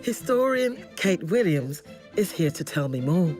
Historian Kate Williams is here to tell me more.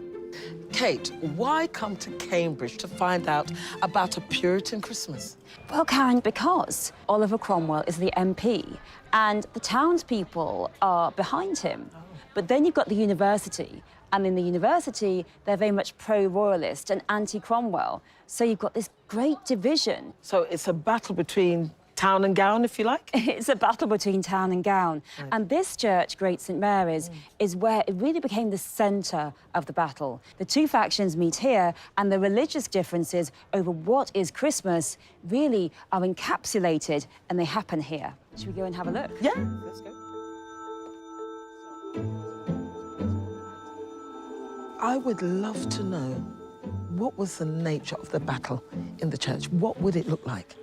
Kate, why come to Cambridge to find out about a Puritan Christmas? Well, Karen, because Oliver Cromwell is the MP and the townspeople are behind him. But then you've got the university, and in the university, they're very much pro-royalist and anti-Cromwell. So you've got this great division. So it's a battle between town and gown, if you like? It's a battle between town and gown. Right. And this church, Great St Mary's, is where it really became the centre of the battle. The two factions meet here, and the religious differences over what is Christmas really are encapsulated, and they happen here. Should we go and have a look? Yeah, let's go. I would love to know what was the nature of the battle in the church. What would it look like?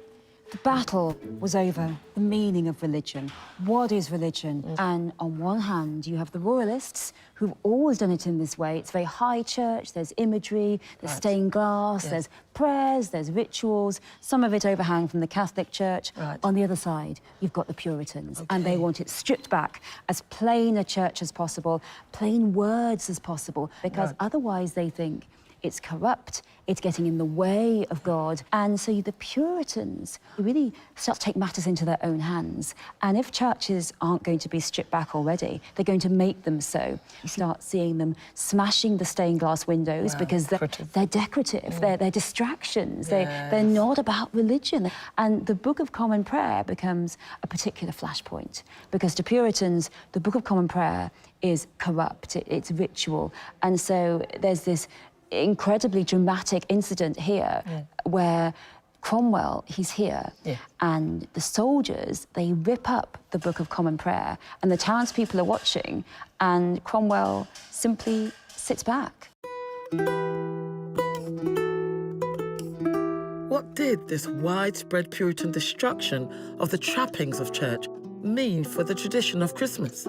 The battle was over the meaning of religion. What is religion? And on one hand, you have the royalists who've always done it in this way. It's very high church, there's imagery, there's stained glass, there's prayers, there's rituals, some of it overhang from the Catholic Church. On the other side, you've got the Puritans, and they want it stripped back, as plain a church as possible, plain words as possible, because otherwise they think it's corrupt, it's getting in the way of God. And so the Puritans really start to take matters into their own hands. And if churches aren't going to be stripped back already, they're going to make them so. You start seeing them smashing the stained glass windows because they're decorative, they're distractions, they're not about religion. And the Book of Common Prayer becomes a particular flashpoint, because to Puritans, the Book of Common Prayer is corrupt, it's ritual. And so there's this incredibly dramatic incident here where Cromwell, he's here, and the soldiers, they rip up the Book of Common Prayer, and the townspeople are watching, and Cromwell simply sits back. What did this widespread Puritan destruction of the trappings of church mean for the tradition of Christmas?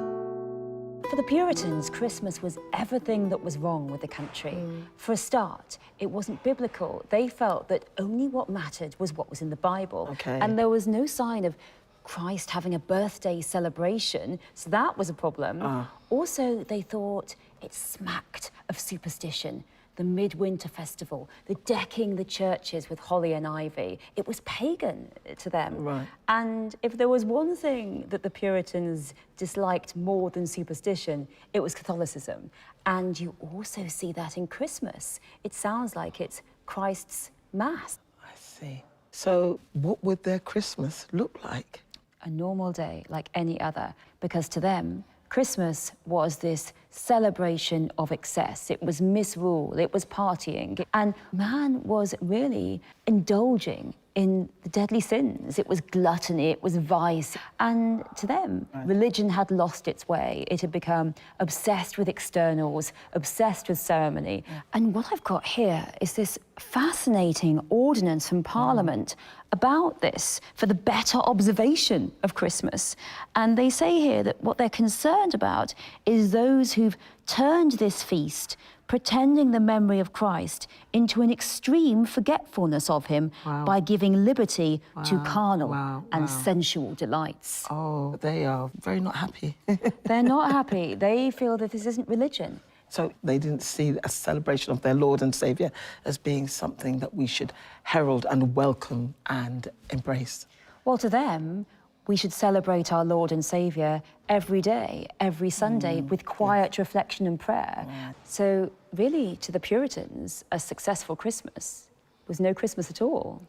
For the Puritans, Christmas was everything that was wrong with the country. For a start, it wasn't biblical. They felt that only what mattered was what was in the Bible. And there was no sign of Christ having a birthday celebration, so that was a problem. Also, they thought it smacked of superstition. The midwinter festival, the decking the churches with holly and ivy. It was pagan to them. And if there was one thing that the Puritans disliked more than superstition, it was Catholicism. And you also see that in Christmas. It sounds like it's Christ's Mass. I see. So what would their Christmas look like? A normal day, like any other, because to them, Christmas was this celebration of excess. It was misrule, it was partying. And man was really indulging in the deadly sins. It was gluttony, it was vice. And to them, religion had lost its way. It had become obsessed with externals, obsessed with ceremony. And what I've got here is this fascinating ordinance from Parliament about this for the better observation of Christmas. And they say here that what they're concerned about is those who've turned this feast, pretending the memory of Christ, into an extreme forgetfulness of him by giving liberty to carnal and sensual delights. Oh, they are very not happy. They're not happy. They feel that this isn't religion. So they didn't see a celebration of their Lord and Saviour as being something that we should herald and welcome and embrace. Well, to them, we should celebrate our Lord and Saviour every day, every Sunday, with quiet reflection and prayer. So really, to the Puritans, a successful Christmas was no Christmas at all.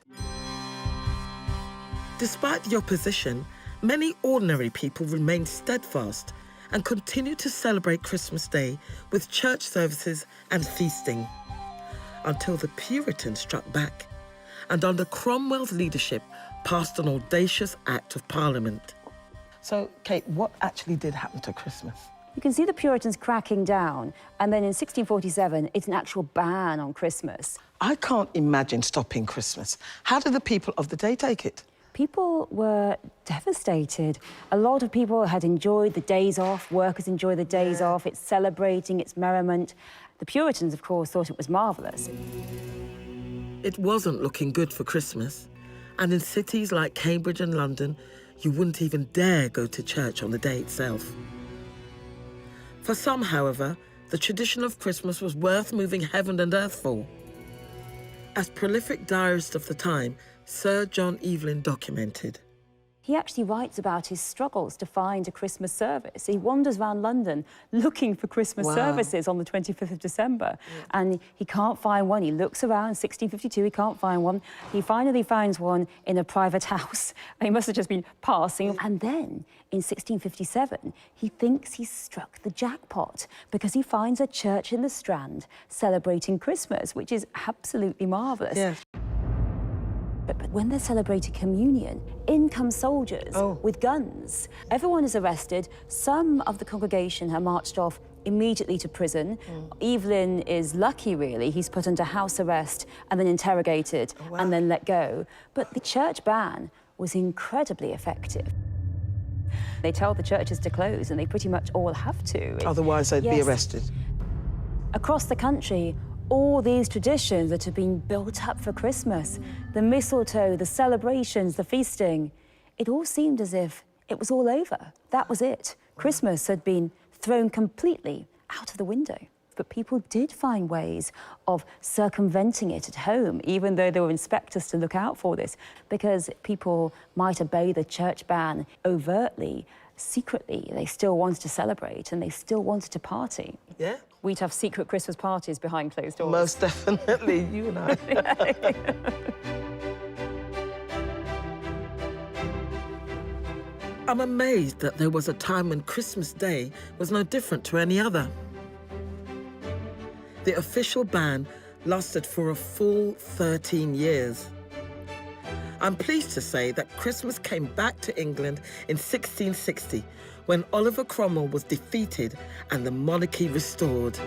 Despite the opposition, many ordinary people remained steadfast and continued to celebrate Christmas Day with church services and feasting until the Puritans struck back and under Cromwell's leadership passed an audacious Act of Parliament. So, Kate, what actually did happen to Christmas? You can see the Puritans cracking down, and then in 1647, it's an actual ban on Christmas. I can't imagine stopping Christmas. How did the people of the day take it? People were devastated. A lot of people had enjoyed the days off. Workers enjoy the days off. It's celebrating, it's merriment. The Puritans, of course, thought it was marvellous. It wasn't looking good for Christmas, and in cities like Cambridge and London, you wouldn't even dare go to church on the day itself. For some, however, the tradition of Christmas was worth moving heaven and earth for. As prolific diarist of the time, Sir John Evelyn documented. He actually writes about his struggles to find a Christmas service. He wanders around London looking for Christmas services on the 25th of December, and he can't find one. He looks around, 1652, he can't find one. He finally finds one in a private house. He must have just been passing. And then, in 1657, he thinks he's struck the jackpot because he finds a church in the Strand celebrating Christmas, which is absolutely marvellous. Yeah. But when they're celebrating communion, in come soldiers with guns. Everyone is arrested. Some of the congregation are marched off immediately to prison. Evelyn is lucky, really. He's put under house arrest and then interrogated and then let go. But the church ban was incredibly effective. They tell the churches to close, and they pretty much all have to. Otherwise, they'd be arrested. Across the country, all these traditions that have been built up for Christmas, the mistletoe, the celebrations, the feasting, it all seemed as if it was all over. That was it. Christmas had been thrown completely out of the window. But people did find ways of circumventing it at home, even though there were inspectors to look out for this, because people might obey the church ban overtly. Secretly, they still wanted to celebrate and they still wanted to party. Yeah? We'd have secret Christmas parties behind closed doors. Most definitely, you and I. I'm amazed that there was a time when Christmas Day was no different to any other. The official ban lasted for a full 13 years. I'm pleased to say that Christmas came back to England in 1660, when Oliver Cromwell was defeated and the monarchy restored.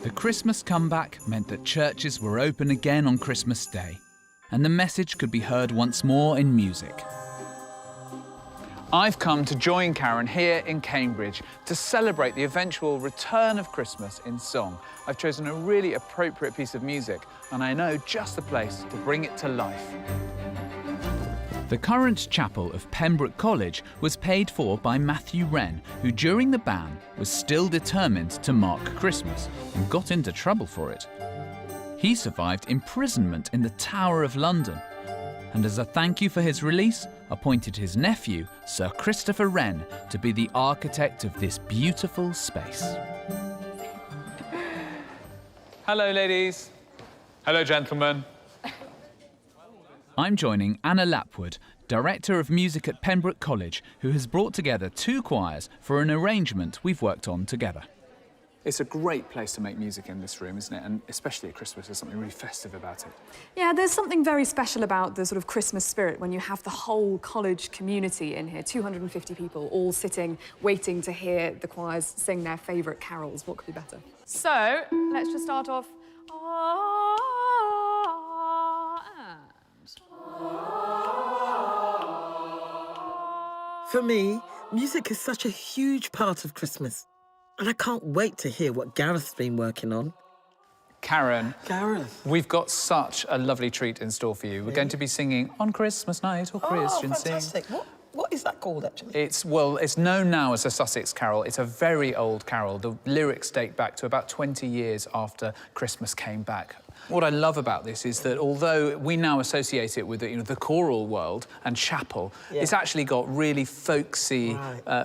The Christmas comeback meant that churches were open again on Christmas Day, and the message could be heard once more in music. I've come to join Karen here in Cambridge to celebrate the eventual return of Christmas in song. I've chosen a really appropriate piece of music, and I know just the place to bring it to life. The current chapel of Pembroke College was paid for by Matthew Wren, who during the ban was still determined to mark Christmas and got into trouble for it. He survived imprisonment in the Tower of London, and as a thank you for his release, appointed his nephew, Sir Christopher Wren, to be the architect of this beautiful space. Hello, ladies. Hello, gentlemen. I'm joining Anna Lapwood, Director of Music at Pembroke College, who has brought together two choirs for an arrangement we've worked on together. It's a great place to make music in this room, isn't it? And especially at Christmas, there's something really festive about it. Yeah, there's something very special about the sort of Christmas spirit when you have the whole college community in here, 250 people all sitting, waiting to hear the choirs sing their favourite carols. What could be better? So, let's just start off. For me, music is such a huge part of Christmas. And I can't wait to hear what Gareth's been working on. Karen, Gareth, we've got such a lovely treat in store for you. We're going to be singing On Christmas Night, or Christians Sing. Fantastic. What is that called, actually? It's known now as a Sussex carol. It's a very old carol. The lyrics date back to about 20 years after Christmas came back. What I love about this is that although we now associate it with the choral world and chapel, it's actually got really folksy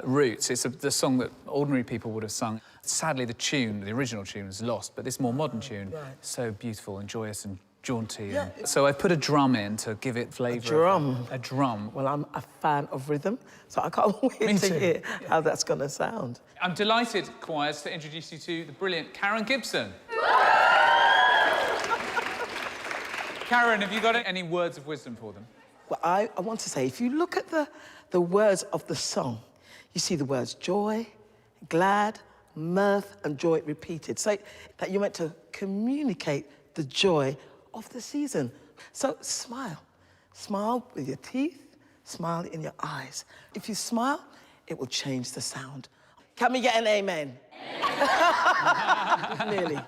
roots. It's the song that ordinary people would have sung. Sadly, the original tune, is lost, but this more modern tune is so beautiful and joyous and jaunty. Yeah. So I put a drum in to give it flavour. Drum. A drum. Well, I'm a fan of rhythm, so I can't wait to hear how that's going to sound. I'm delighted, choirs, to introduce you to the brilliant Karen Gibson. Karen, have you got any words of wisdom for them? Well, I want to say, if you look at the words of the song, you see the words joy, glad, mirth, and joy repeated. So that you're meant to communicate the joy of the season. So smile. Smile with your teeth, smile in your eyes. If you smile, it will change the sound. Can we get an amen? Nearly.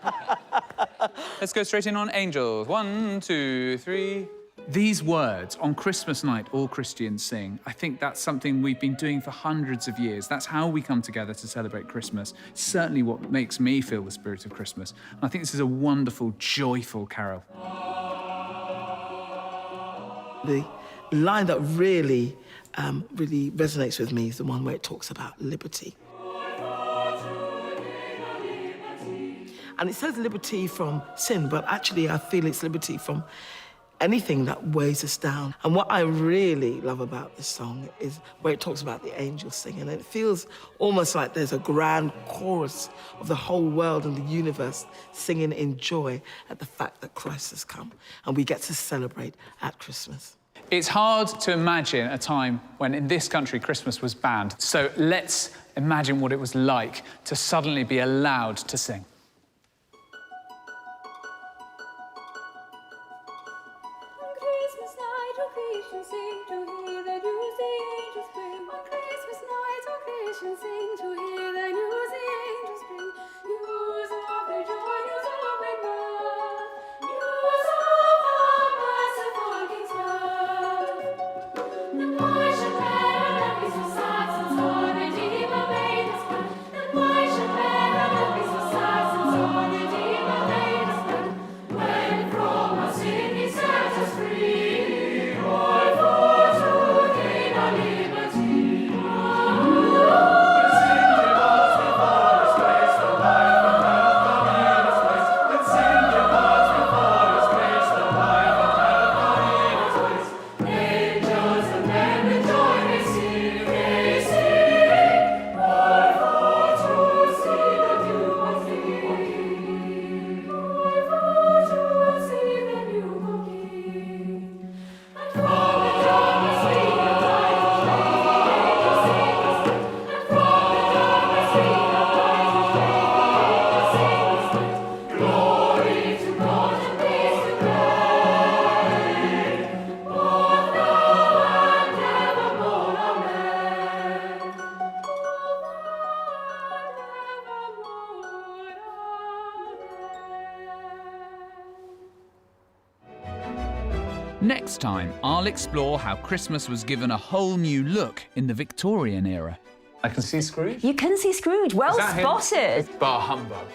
Let's go straight in on angels. 1, 2, 3. These words, on Christmas night, all Christians sing. I think that's something we've been doing for hundreds of years. That's how we come together to celebrate Christmas. Certainly what makes me feel the spirit of Christmas. And I think this is a wonderful, joyful carol. The line that really resonates with me is the one where it talks about liberty. And it says liberty from sin, but actually I feel it's liberty from anything that weighs us down. And what I really love about this song is where it talks about the angels singing. And it feels almost like there's a grand chorus of the whole world and the universe singing in joy at the fact that Christ has come. And we get to celebrate at Christmas. It's hard to imagine a time when in this country Christmas was banned. So let's imagine what it was like to suddenly be allowed to sing. Next time, I'll explore how Christmas was given a whole new look in the Victorian era. I can see Scrooge. You can see Scrooge. Well Is that him? spotted. Bar humbug.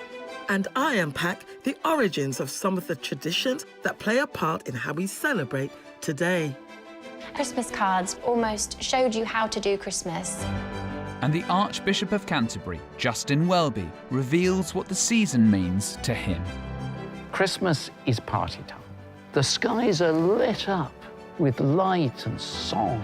And I unpack the origins of some of the traditions that play a part in how we celebrate today. Christmas cards almost showed you how to do Christmas. And the Archbishop of Canterbury, Justin Welby, reveals what the season means to him. Christmas is party time. The skies are lit up with light and song.